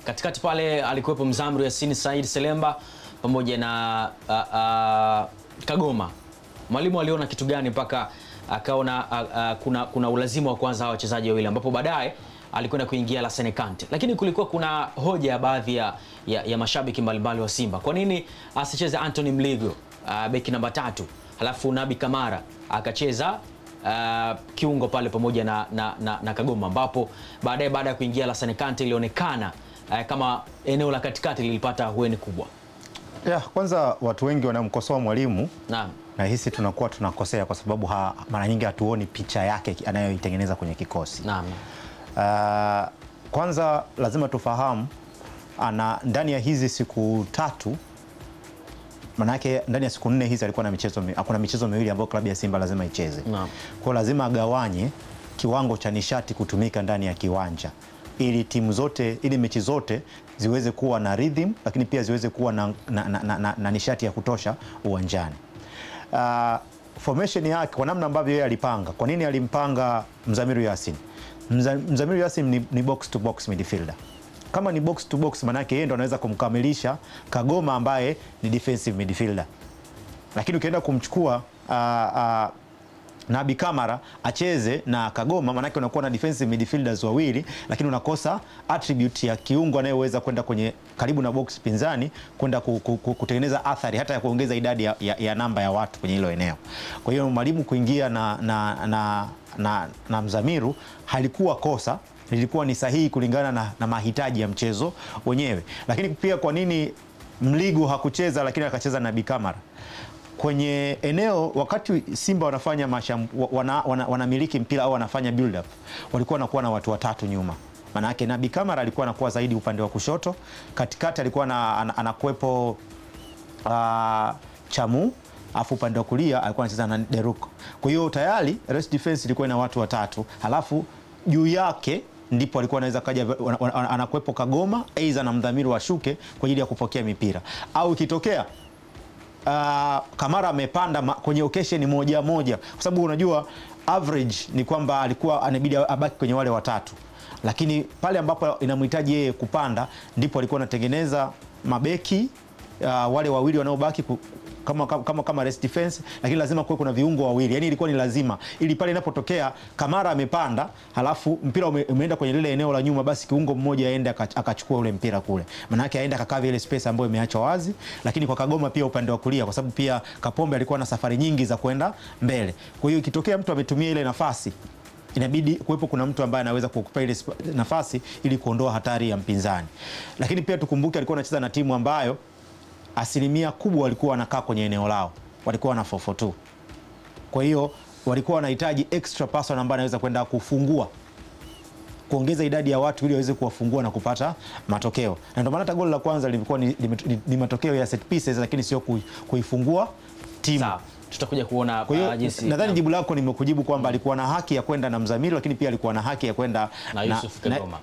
Katikati pale alikuwepo Mzamiru Yassin Said Selemba pamoja na Kagoma. Mwalimu aliona kitu gani mpaka akaona kuna ulazima wa kwanza wachezaji wawili, ambapo baadaye alikwenda kuingia Lassana Kante? Lakini kulikuwa kuna hoja ya baadhi ya mashabiki mbalimbali wa Simba, kwa nini asicheze Anthony Mligo beki namba 3, halafu Nabi Kamara akacheza kiungo pale pamoja na Kagoma, ambapo baadaye baada ya kuingia Lassana Kante ilionekana kama eneo la katikati lilipata hueni kubwa. Kwanza watu wengi wanamkosoa mwalimu. Naam. Na hisi tunakuwa tunakosea kwa sababu mara nyingi hatuoni picha yake anayoitengeneza kwenye kikosi. Naam. Kwanza lazima tufahamu ndani ya hizi siku 3, manake ndani ya siku 4 hizi alikuwa na hakuna michezo miwili ambayo klabu ya Simba lazima icheze. Naam. Kwa lazima agawanye kiwango cha nishati kutumika ndani ya kiwanja ili timu zote, ili mechi zote ziweze kuwa na rhythm, lakini pia ziweze kuwa na nishati ya kutosha uwanjani. Formation yake kwa namna ambavyo yeye alipanga. Kwa nini alimpanga Mzamiru Yassin? Mzamiru Yassin ni box to box midfielder. Kama ni box to box, maana yake yeye ndo anaweza kumkamilisha Kagoma ambaye ni defensive midfielder. Lakini ukienda kumchukua Nabi Kamara acheze na Kagoma, maana yake unakuwa na defensive midfielders wawili, lakini unakosa attribute ya kiungo anayeweza kwenda kwenye karibu na box pinzani kwenda kutengeneza athari hata ya kuongeza idadi ya namba ya watu kwenye hilo eneo. Kwa hiyo mwalimu kuingia na Mzamiru halikuwa kosa, lilikuwa ni sahihi kulingana na mahitaji ya mchezo wenyewe. Lakini pia kwa nini Mligo hakucheza lakini akacheza na Nabi Kamara? Kwenye eneo wakati Simba wanafanya wanamiliki mpira au wanafanya build up, walikuwa wanakuwa na watu watatu nyuma. Maana yake Nabi Kamara alikuwa anakuwa zaidi upande wa kushoto, katikati alikuwa anakuepo Chamu, afu upande wa kulia alikuwa anacheza na Deruko. Kwa hiyo tayari rest defense ilikuwa ina watu watatu, halafu juu yake ndipo alikuwa anaweza kaja anakuepo Kagoma aidha na Mzamiru washuke kwa ajili ya kupokea mipira, au ikitokea Kamara amepanda kwenye occasion moja kwa sababu unajua average ni kwamba alikuwa anabidi abaki kwenye wale watatu, lakini pale ambapo inamhitaji yeye kupanda ndipo alikuwa anatengeneza mabeki wale wawili wanaobaki kama rest defense, lakini lazima kuwe kuna viungo wawili. Yani ilikuwa ni lazima ili pale inapotokea Kamara amepanda halafu mpira umeenda kwenye lile eneo la nyuma, basi kiungo mmoja aende akachukua ule mpira kule, maana yake aende akakaa ile space ambayo imeachwa wazi. Lakini kwa Kagoma pia upande wa kulia, kwa sababu pia Kapombe alikuwa na safari nyingi za kwenda mbele, kwa hiyo ikitokea mtu ametumia ile nafasi inabidi kuwepo kuna mtu ambaye anaweza kukupa ile nafasi ili kuondoa hatari ya mpinzani. Lakini pia tukumbuke alikuwa anacheza na timu ambayo asilimia kubwa walikuwa wanakaa kwenye eneo lao, walikuwa na 4-4-2. Kwa hiyo walikuwa wanahitaji extra person ambaye anaweza kwenda kufungua, kuongeza idadi ya watu ili waweze kuwafungua na kupata matokeo. Na ndio maana hata goli la kwanza lilikuwa ni matokeo ya set pieces, lakini sio kuifungua timu. Sawa, tutakuja kuona jinsi. Nadhani jibu lako nimekujibu kwamba alikuwa na haki ya kwenda na Mzamiru, lakini pia alikuwa na haki ya kwenda na Yusuf Kagoma.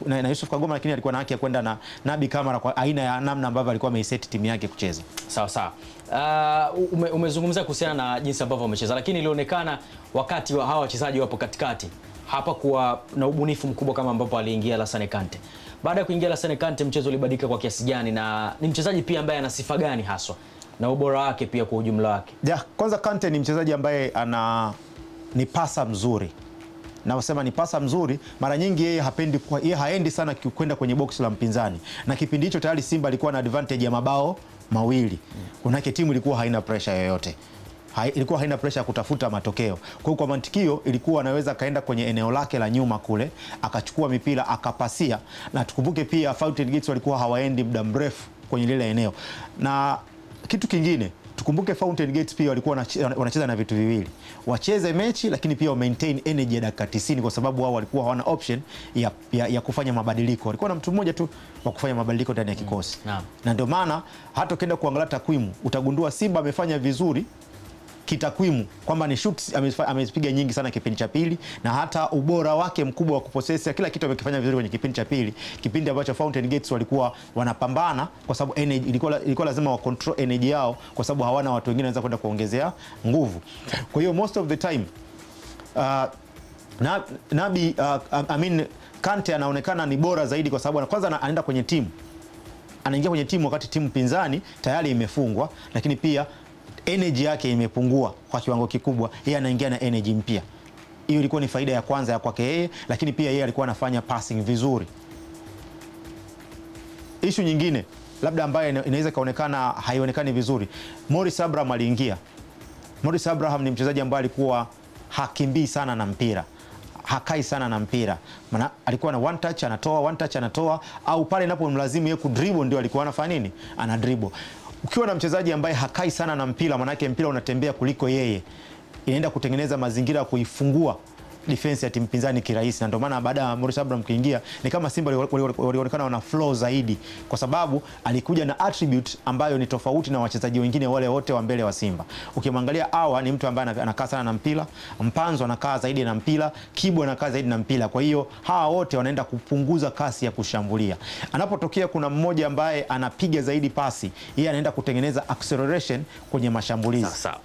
Na Yusuf Kagoma, lakini alikuwa na haki ya kwenda na Nabi Kamara kwa aina ya namna ambavyo alikuwa ameiseti timu yake kucheza. Sawa. Umezungumzia kuhusiana na jinsi ambavyo wamecheza, lakini ilionekana wakati hawa wachezaji wapo katikati hapa kuwa na ubunifu mkubwa kama ambapo aliingia Lassana Kante. Baada ya kuingia Lassana Kante, mchezo ulibadilika kwa kiasi gani, na ni mchezaji pia ambaye ana sifa gani haswa na ubora wake pia kwa ujumla wake? Kwanza Kante ni mchezaji ambaye ni pasa mzuri. Na wasema ni pasa mzuri, mara nyingi yeye haendi sana kwenda kwenye box la mpinzani. Na kipindi hicho tayari Simba alikuwa na advantage ya mabao mawili. Kunake timu ilikuwa haina pressure yoyote. Ilikuwa haina pressure ya kutafuta matokeo. Kwa mantikio ilikuwa anaweza kaenda kwenye eneo lake la nyuma kule, akachukua mipira, akapasia. Na tukumbuke pia Fountain Gates walikuwa hawaendi muda mrefu kwenye lile eneo. Na kitu kingine, tukumbuke Fountain Gates pia walikuwa wanacheza na vitu viwili. Wacheze mechi lakini pia maintain energy ya dakika 90, kwa sababu wao walikuwa hawana option ya kufanya mabadiliko. Walikuwa na mtu mmoja tu wa kufanya mabadiliko ndani ya kikosi. Na ndio maana hata ukienda kuangalia takwimu utagundua Simba amefanya vizuri kitakwimu kwamba ni shoots amezipiga nyingi sana kipindi cha pili, na hata ubora wake mkubwa wa kupossess kila kitu amekifanya vizuri kwenye kipindi cha pili, kipindi ambacho Fountain Gates walikuwa wanapambana kwa sababu energy ilikuwa lazima wa control energy yao, kwa sababu hawana watu wengine wanaweza kwenda kuongezea nguvu. Kwa hiyo most of the time Kante anaonekana ni bora zaidi kwa sababu kwanza anaenda kwenye timu. Anaingia kwenye timu wakati timu pinzani tayari imefungwa, lakini pia energy yake imepungua kwa kiwango kikubwa. Yeye anaingia na energy mpya. Hiyo ilikuwa ni faida ya kwanza ya kwake yeye, lakini pia yeye alikuwa anafanya passing vizuri. Issue nyingine labda ambayo inaweza kaonekana haionekani vizuri, Morris Abraham aliingia. Morris Abraham ni mchezaji ambaye alikuwa hakimbii sana na mpira, hakai sana na mpira. Maana alikuwa na one touch anatoa, au pale inapomlazimu yeye kudribble ndio alikuwa anafanya nini? Ana dribble. Ukiwa na mchezaji ambaye hakai sana na mpira, maana yake mpira unatembea kuliko yeye, inaenda kutengeneza mazingira ya kuifungua defense ya timu pinzani kirahisi. Na ndio maana baada ya Morris Abraham kuingia ni kama Simba walionekana wana flow zaidi, kwa sababu alikuja na attribute ambayo ni tofauti na wachezaji wengine wale wote wa mbele wa Simba. Ukimwangalia Awa ni mtu ambaye anakaa sana na mpira, Mpanzo anakaa zaidi na mpira, Kibu anakaa zaidi na mpira. Kwa hiyo hawa wote wanaenda kupunguza kasi ya kushambulia. Anapotokea kuna mmoja ambaye anapiga zaidi pasi, yeye anaenda kutengeneza acceleration kwenye mashambulizi. Sawa.